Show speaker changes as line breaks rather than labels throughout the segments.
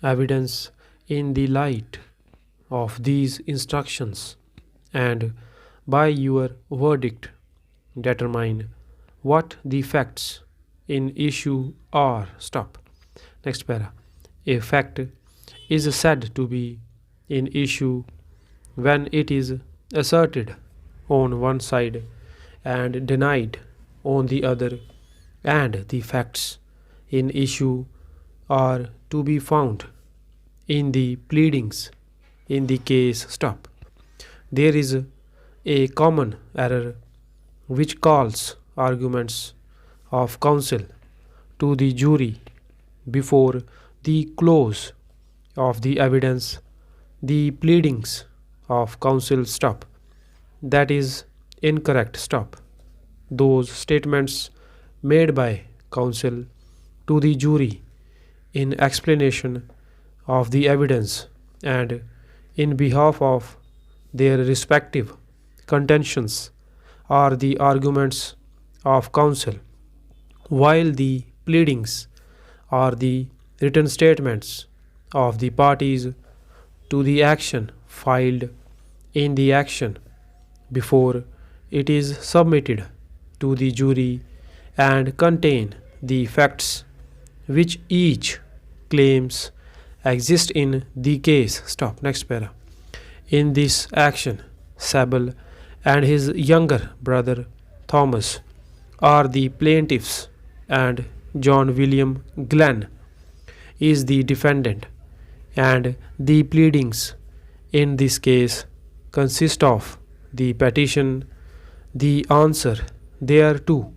evidence in the light of these instructions, and by your verdict determine what the facts in issue are. Stop. Next para. A fact is said to be in issue when it is asserted on one side and denied on the other, and the facts in issue are to be found in the pleadings in the case. Stop. There is a common error which calls arguments of counsel to the jury before the close of the evidence, the pleadings of counsel. Stop. That is incorrect. Stop. Those statements made by counsel to the jury in explanation of the evidence and in behalf of their respective contentions are the arguments of counsel, while the pleadings are the written statements of the parties to the action filed in the action before it is submitted to the jury and contain the facts which each claims exist in the case. Stop. Next para. In this action, Sable and his younger brother Thomas are the plaintiffs, and John William Glenn is the defendant, and the pleadings in this case consist of the petition, the answer thereto,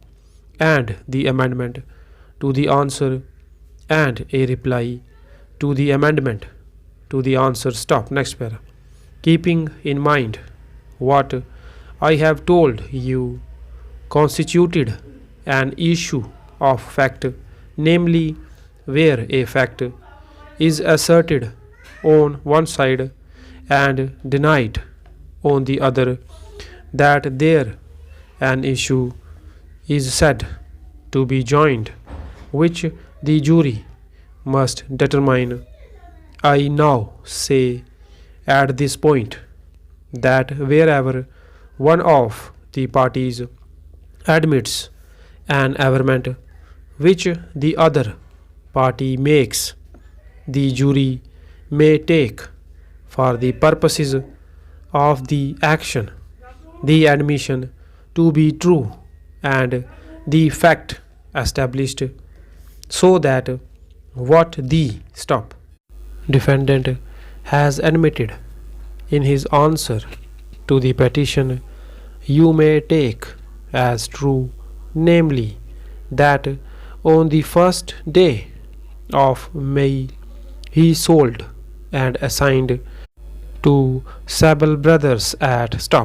and the amendment to the answer, and a reply to the amendment to the answer. Stop. Next para. Keeping in mind what I have told you constituted an issue of fact, namely where a fact is asserted on one side and denied on the other, that there an issue is said to be joined, which the jury must determine. I now say at this point that wherever one of the parties admits an averment which the other party makes, the jury may take for the purposes of the action the admission to be true and the fact established, so that what the defendant has admitted in his answer to the petition you may take as true, namely that on the first day of May he sold and assigned to Sable Brothers at